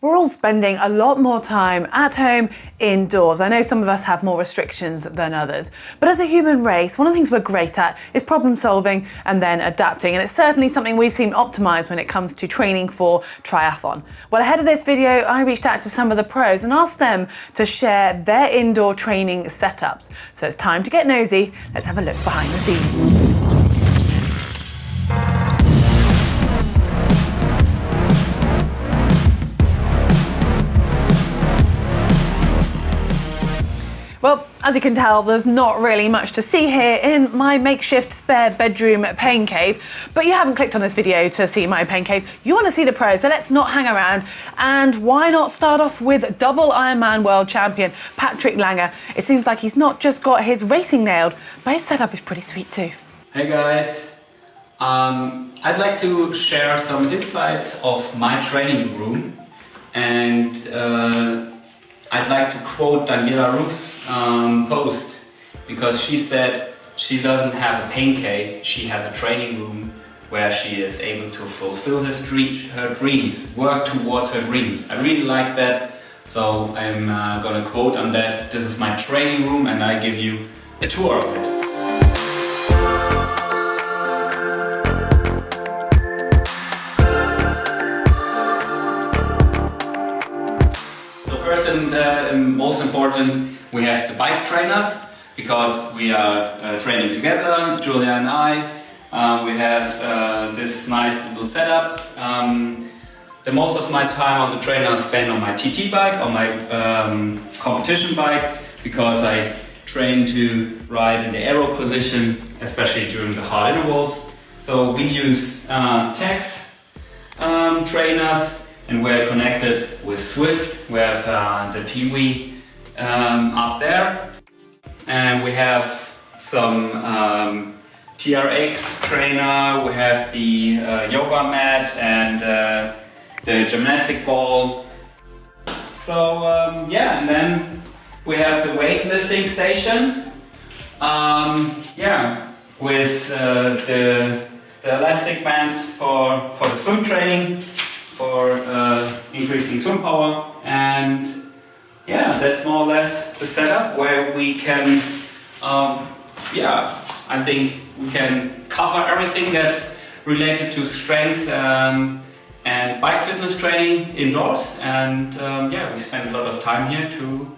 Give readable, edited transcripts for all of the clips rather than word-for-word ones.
We're all spending a lot more time at home indoors. I know some of us have more restrictions than others, but as a human race, one of the things we're great at is problem solving and then adapting, and it's certainly something we've seen optimised when it comes to training for triathlon. Well, ahead of this video, I reached out to some of the pros and asked them to share their indoor training setups. So it's time to get nosy. Let's have a look behind the scenes. Well, as you can tell, there's not really much to see here in my makeshift spare bedroom pain cave, but you haven't clicked on this video to see my pain cave. You want to see the pros, so let's not hang around. And why not start off with double Ironman world champion Patrick Lange? It seems like he's not just got his racing nailed, but his setup is pretty sweet too. Hey guys, I'd like to share some insights of my training room, and I'd like to quote Daniela Roof's post, because she said she doesn't have a pain cave, she has a training room where she is able to fulfill her dreams, work towards her dreams. I really like that, so I'm gonna quote on that. This is my training room and I give you a tour of it. First and most important, we have the bike trainers, because we are training together, Julia and I. We have this nice little setup. The most of my time on the trainer I spend on my TT bike, on my competition bike, because I train to ride in the aero position, especially during the hard intervals. So we use TEX trainers, and we're connected with Swift. We have the TV up there, and we have some TRX trainer, we have the yoga mat and the gymnastic ball. So yeah, and then we have the weightlifting station, yeah, with the elastic bands for the swim training, for increasing swim power. And yeah, that's more or less the setup where we can, yeah, I think we can cover everything that's related to strength and bike fitness training indoors. And yeah, we spend a lot of time here to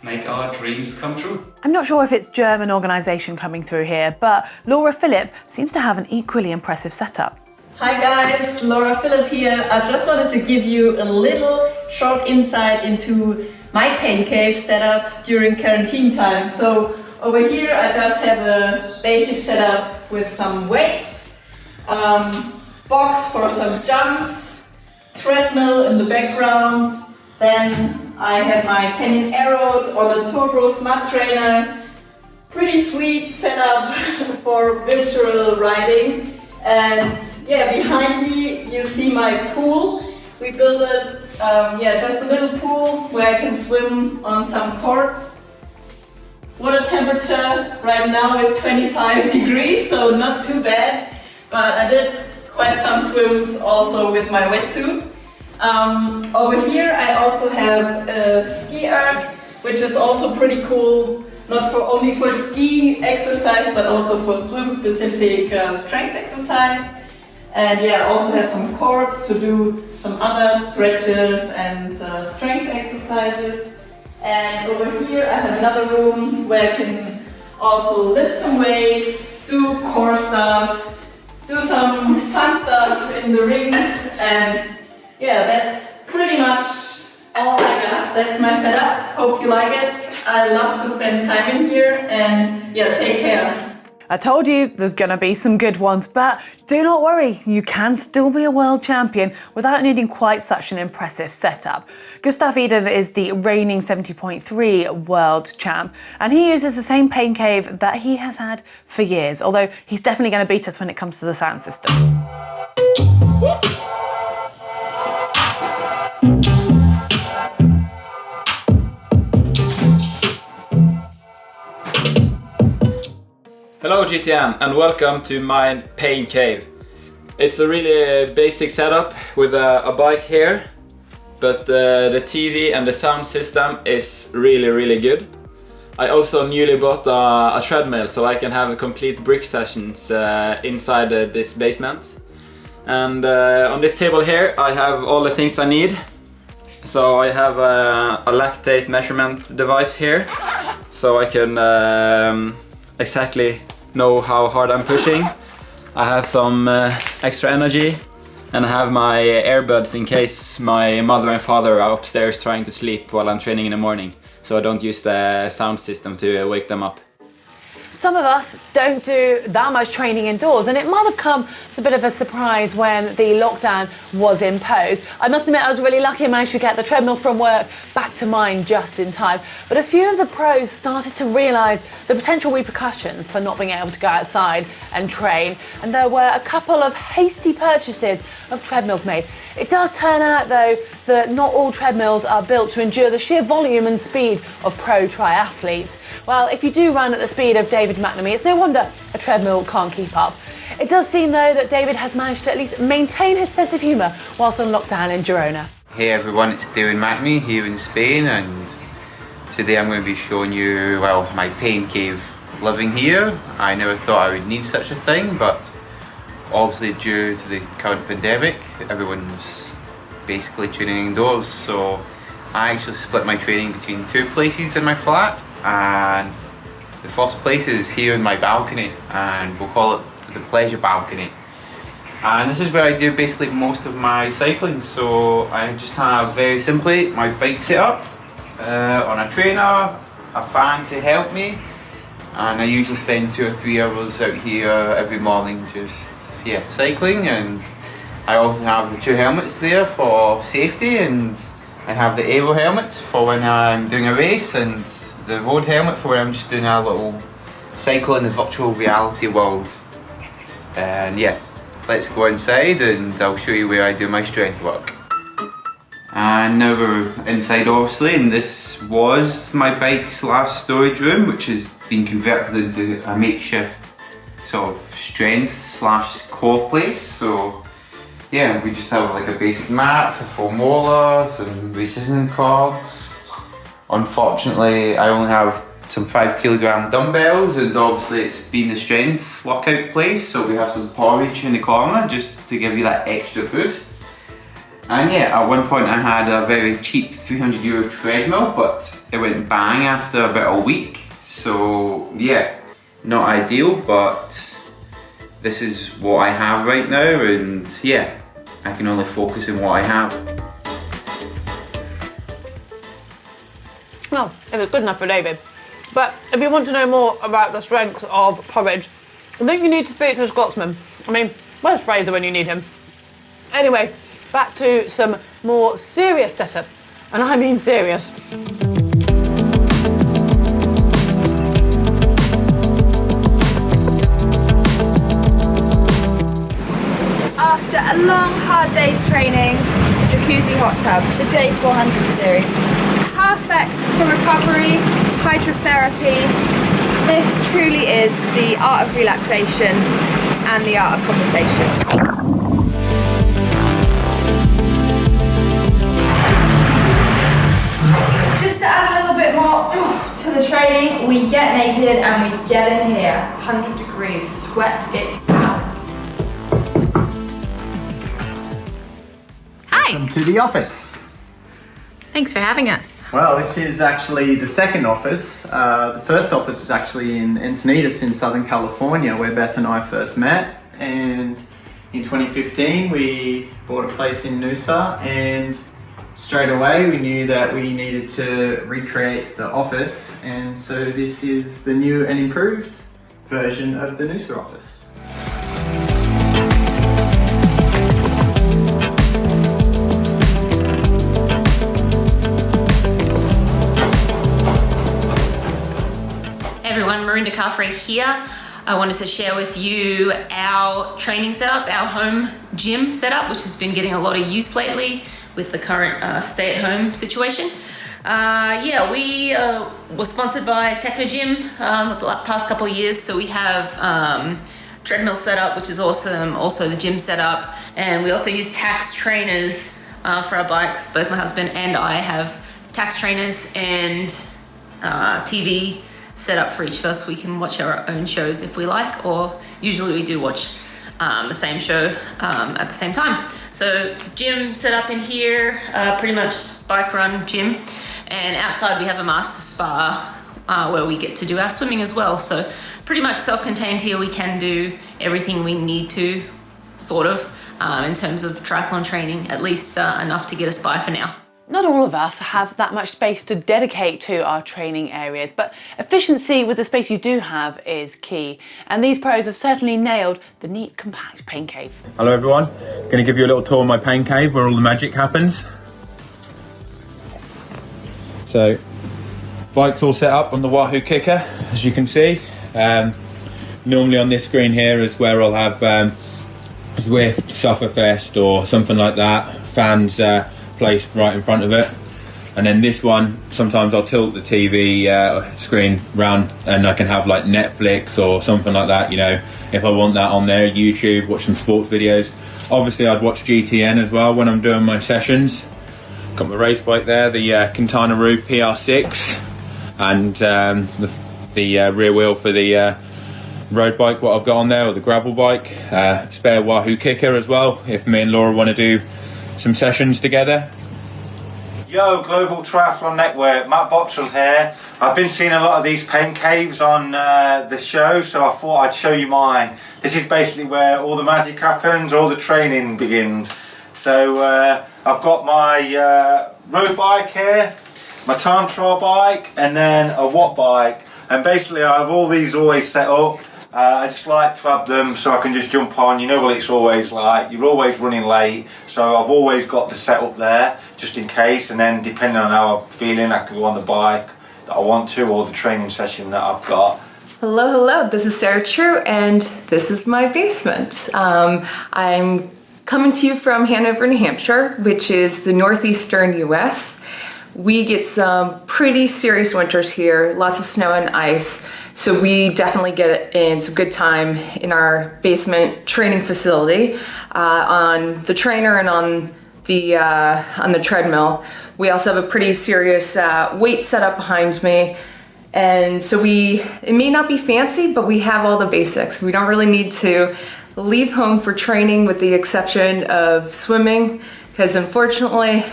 make our dreams come true. I'm not sure if it's German organisation coming through here, but Laura Philipp seems to have an equally impressive setup. Hi guys, Laura Philipp here. I just wanted to give you a little short insight into my pain cave setup during quarantine time. So over here I just have a basic setup with some weights, box for some jumps, treadmill in the background. Then I have my Canyon Aero on a turbo smart trainer. Pretty sweet setup for virtual riding. And yeah, behind me you see my pool. We built it, yeah, just a little pool where I can swim on some courts. Water temperature right now is 25 degrees, so not too bad. But I did quite some swims also with my wetsuit. Over here I also have a ski erg, which is also pretty cool. Not only for ski exercise, but also for swim specific strength exercise. And yeah, also have some cords to do some other stretches and strength exercises. And over here I have another room where I can also lift some weights, do core stuff, do some fun stuff in the rings. And yeah, that's pretty much all I got. That's my setup. Hope you like it. I love to spend time in here, and yeah, take care. I told you there's gonna be some good ones, but do not worry, you can still be a world champion without needing quite such an impressive setup. Gustav Iden is the reigning 70.3 world champ, and he uses the same pain cave that he has had for years, although he's definitely gonna beat us when it comes to the sound system. Hello GTM and welcome to my pain cave. It's a really basic setup with a bike here but the TV and the sound system is really good. I also newly bought a treadmill so I can have complete brick sessions inside this basement. And on this table here I have all the things I need. So I have a lactate measurement device here, so I can exactly know how hard I'm pushing. I have some extra energy, and I have my earbuds in case my mother and father are upstairs trying to sleep while I'm training in the morning, so I don't use the sound system to wake them up. Some of us don't do that much training indoors, and it might have come as a bit of a surprise when the lockdown was imposed. I must admit I was really lucky and managed to get the treadmill from work back to mine just in time. But a few of the pros started to realise the potential repercussions for not being able to go outside and train, and there were a couple of hasty purchases of treadmills made. It does turn out though that not all treadmills are built to endure the sheer volume and speed of pro triathletes. Well, if you do run at the speed of David McNamee, it's no wonder a treadmill can't keep up. It does seem though that David has managed to at least maintain his sense of humour whilst on lockdown in Girona. Hey everyone, it's David McNamee here in Spain, and today I'm going to be showing you, well, my pain cave living here. I never thought I would need such a thing, but obviously due to the current pandemic, everyone's basically training indoors, so I actually split my training between two places in my flat, and the first place is here in my balcony, and we'll call it the pleasure balcony. And this is where I do basically most of my cycling, so I just have very simply my bike set up on a trainer, a fan to help me, and I usually spend 2 or 3 hours out here every morning just cycling. And I also have the 2 helmets there for safety, and I have the aero helmet for when I'm doing a race, and the road helmet for when I'm just doing a little cycle in the virtual reality world. And yeah, let's go inside and I'll show you where I do my strength work. And now we're inside obviously, and this was my bike / storage room, which has been converted into a makeshift sort of strength / core place. So yeah, we just have like a basic mat, a foam roller, some resistance cords. Unfortunately, I only have some 5 kilogram dumbbells, and obviously it's been the strength workout place, so we have some porridge in the corner just to give you that extra boost. And yeah, at one point I had a very cheap €300 treadmill, but it went bang after about a week. So yeah, not ideal, but this is what I have right now, and yeah, I can only focus on what I have. Well, it was good enough for David. But if you want to know more about the strengths of porridge, I think you need to speak to a Scotsman. I mean, where's Fraser when you need him? Anyway, back to some more serious setups, and I mean serious. After a long, hard day's training, jacuzzi hot tub, the J400 series. Perfect for recovery, hydrotherapy. This truly is the art of relaxation and the art of conversation. Just to add a little bit more to the training, we get naked and we get in here. 100 degrees, sweat it out. Welcome to the office. Thanks for having us. Well, this is actually the second office. The first office was actually in Encinitas in Southern California, where Beth and I first met. And in 2015, we bought a place in Noosa, and straight away we knew that we needed to recreate the office. And so this is the new and improved version of the Noosa office. Everyone, MIRINDA CARFRAE here. I wanted to share with you our training setup, our home gym setup, which has been getting a lot of use lately with the current stay-at-home situation. We were sponsored by Techno Gym the past couple of years, so we have treadmill setup, which is awesome, also the gym setup, and we also use Tax trainers for our bikes. Both my husband and I have tax trainers and TV set up for each of us. We can watch our own shows if we like, or usually we do watch the same show at the same time. So gym set up in here, pretty much bike run gym, and outside we have a master spa where we get to do our swimming as well. So pretty much self-contained here. We can do everything we need to, sort of, in terms of triathlon training, at least enough to get us by for now. Not all of us have that much space to dedicate to our training areas, but efficiency with the space you do have is key. And these pros have certainly nailed the neat, compact pain cave. Hello everyone, going to give you a little tour of my pain cave where all the magic happens. So, bike's all set up on the Wahoo kicker, as you can see. Normally on this screen here is where I'll have Zwift, Sufferfest or something like that, fans placed right in front of it. And then this one, sometimes I'll tilt the TV screen round and I can have like Netflix or something like that, you know, if I want that on there, YouTube, watch some sports videos. Obviously I'd watch GTN as well when I'm doing my sessions. Got my race bike there, the Quintana-Roo PR6, and the rear wheel for the road bike, what I've got on there, or the gravel bike. Spare Wahoo kicker as well, if me and Laura want to do some sessions together. Yo, Global Triathlon Network, Matt BOTTRILL here. I've been seeing a lot of these pain caves on the show, so I thought I'd show you mine. This is basically where all the magic happens, all the training begins. So I've got my road bike here, my time trial bike, and then a watt bike. And basically I have all these always set up. I just like to have them so I can just jump on. You know what it's always like, you're always running late, so I've always got the setup there just in case, and then depending on how I'm feeling I can go on the bike that I want to, or the training session that I've got. Hello, this is Sarah True and this is my basement. I'm coming to you from Hanover, New Hampshire, which is the northeastern US. We get some pretty serious winters here, lots of snow and ice. So we definitely get in some good time in our basement training facility on the trainer and on the treadmill. We also have a pretty serious weight setup behind me. And so it may not be fancy, but we have all the basics. We don't really need to leave home for training with the exception of swimming, because unfortunately,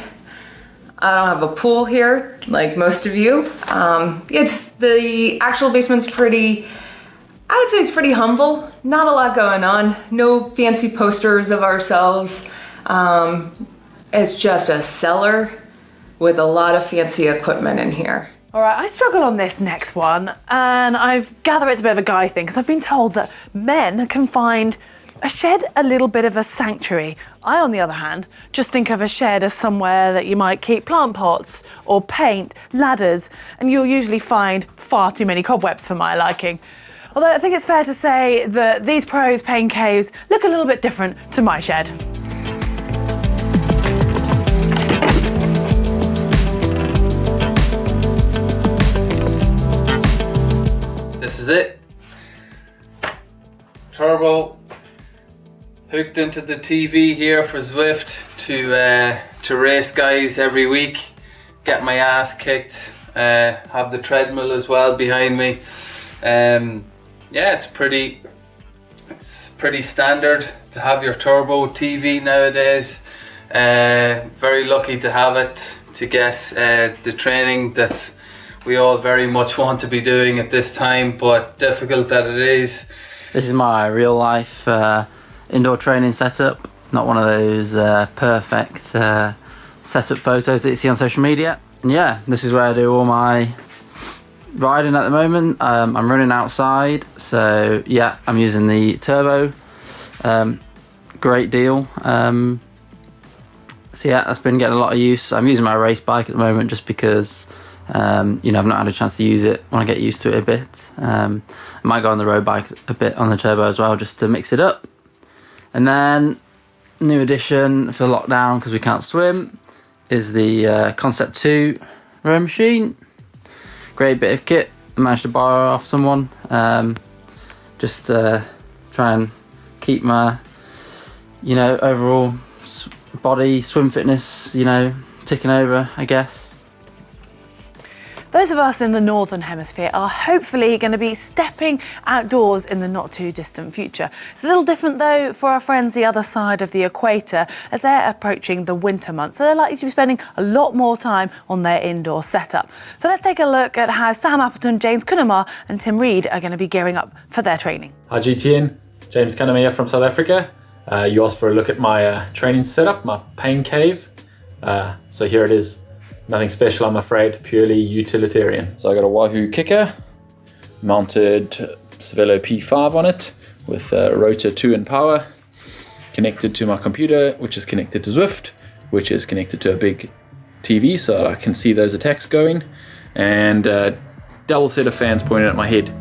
I don't have a pool here, like most of you. The actual basement's pretty, I would say it's pretty humble. Not a lot going on. No fancy posters of ourselves. It's just a cellar with a lot of fancy equipment in here. All right, I struggle on this next one, and I've gathered it's a bit of a guy thing, because I've been told that men can find a shed a little bit of a sanctuary. I, on the other hand, just think of a shed as somewhere that you might keep plant pots or paint, ladders, and you'll usually find far too many cobwebs for my liking. Although I think it's fair to say that these pros pain caves look a little bit different to my shed. This is it. Turbo hooked into the TV here for Zwift to race guys every week, get my ass kicked, have the treadmill as well behind me. Yeah, it's pretty standard to have your turbo TV nowadays. Very lucky to have it, to get the training that we all very much want to be doing at this time, but difficult that it is. This is my real life indoor training setup, not one of those perfect setup photos that you see on social media. And yeah, this is where I do all my riding at the moment. I'm running outside, so yeah, I'm using the turbo. Great deal. So yeah, that's been getting a lot of use. I'm using my race bike at the moment just because you know, I've not had a chance to use it. When I get used to it a bit, I might go on the road bike a bit on the turbo as well, just to mix it up. And then, new addition for lockdown, because we can't swim, is the Concept 2 row machine. Great bit of kit. I managed to borrow off someone. Just try and keep my, you know, overall body, swim fitness, you know, ticking over, I guess. Those of us in the Northern Hemisphere are hopefully going to be stepping outdoors in the not too distant future. It's a little different though for our friends the other side of the equator as they're approaching the winter months. So they're likely to be spending a lot more time on their indoor setup. So let's take a look at how Sam Appleton, James CUNNAMA and Tim Reid are going to be gearing up for their training. Hi GTN, James CUNNAMA here from South Africa. You asked for a look at my training setup, my pain cave. So here it is. Nothing special, I'm afraid, purely utilitarian. So I got a Wahoo kicker, mounted Cervelo P5 on it with rotor 2 and power, connected to my computer, which is connected to Zwift, which is connected to a big TV so that I can see those attacks going, and a double set of fans pointed at my head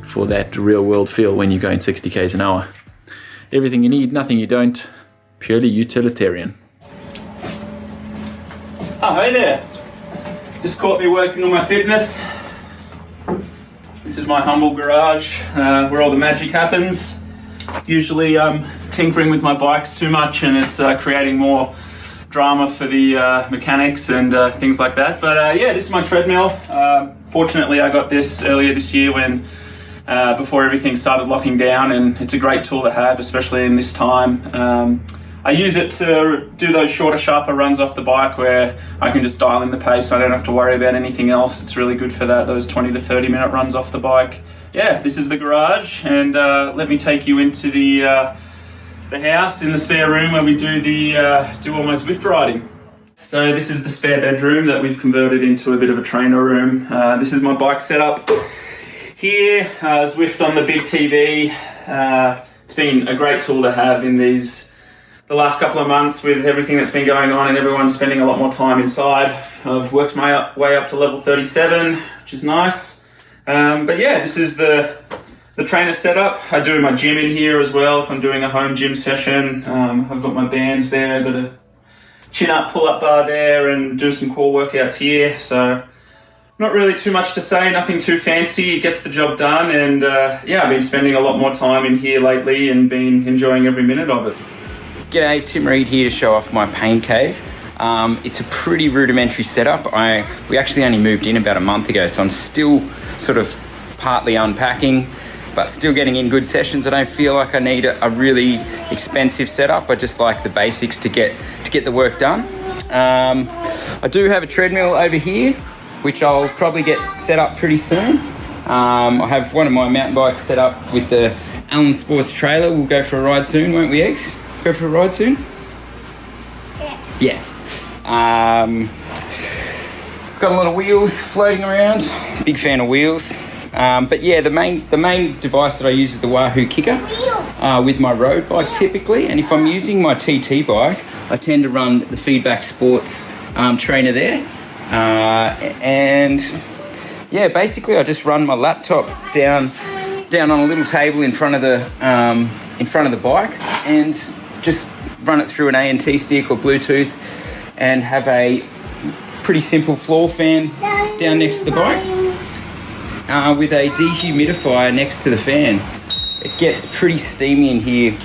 for that real world feel when you're going 60 k's an hour. Everything you need, nothing you don't, purely utilitarian. Oh, hey there. Just caught me working on my fitness. This is my humble garage where all the magic happens. Usually I'm tinkering with my bikes too much and it's creating more drama for the mechanics and things like that. But yeah, this is my treadmill. Fortunately I got this earlier this year when before everything started locking down, and it's a great tool to have, especially in this time. I use it to do those shorter, sharper runs off the bike where I can just dial in the pace so I don't have to worry about anything else. It's really good for that, those 20 to 30 minute runs off the bike. Yeah, this is the garage, and let me take you into the house in the spare room where we do all my Zwift riding. So this is the spare bedroom that we've converted into a bit of a trainer room. This is my bike setup. Here, Zwift on the big TV. It's been a great tool to have in the last couple of months with everything that's been going on and everyone spending a lot more time inside. I've worked my way up to level 37, which is nice. But yeah, this is the trainer setup. I do my gym in here as well if I'm doing a home gym session. I've got my bands there, I've got a chin up, pull up bar there, and do some core workouts here. So not really too much to say, nothing too fancy, it gets the job done. And yeah, I've been spending a lot more time in here lately and been enjoying every minute of it. G'day, Tim Reid here to show off my pain cave. It's a pretty rudimentary setup. We actually only moved in about a month ago, so I'm still sort of partly unpacking, but still getting in good sessions. I don't feel like I need a really expensive setup. I just like the basics to get the work done. I do have a treadmill over here, which I'll probably get set up pretty soon. I have one of my mountain bikes set up with the Allen Sports trailer. We'll go for a ride soon, won't we, Eggs? Go for a ride soon? Yeah. Got a lot of wheels floating around. Big fan of wheels. But yeah, the main device that I use is the Wahoo kicker with my road bike typically. And if I'm using my TT bike, I tend to run the Feedback Sports trainer there. And yeah, basically I just run my laptop down on a little table in front of the bike and just run it through an ANT stick or Bluetooth and have a pretty simple floor fan down next to the bike with a dehumidifier next to the fan. It gets pretty steamy in here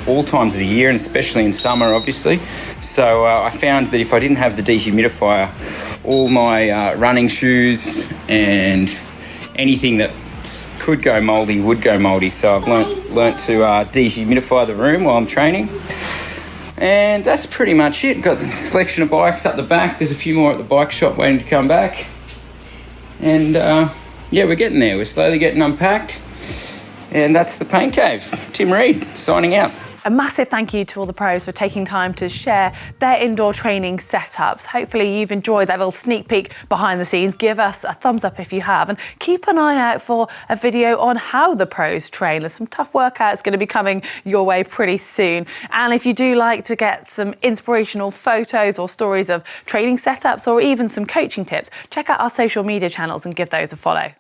all times of the year, and especially in summer obviously. So I found that if I didn't have the dehumidifier, all my running shoes and anything that could go mouldy would go mouldy. So I've learnt to dehumidify the room while I'm training. And that's pretty much it. Got a selection of bikes up the back. There's a few more at the bike shop waiting to come back. And yeah, we're getting there. We're slowly getting unpacked. And that's the pain cave. Tim Reid signing out. A massive thank you to all the pros for taking time to share their indoor training setups. Hopefully you've enjoyed that little sneak peek behind the scenes. Give us a thumbs up if you have, and keep an eye out for a video on how the pros train. There's some tough workouts going to be coming your way pretty soon. And if you do like to get some inspirational photos or stories of training setups or even some coaching tips, check out our social media channels and give those a follow.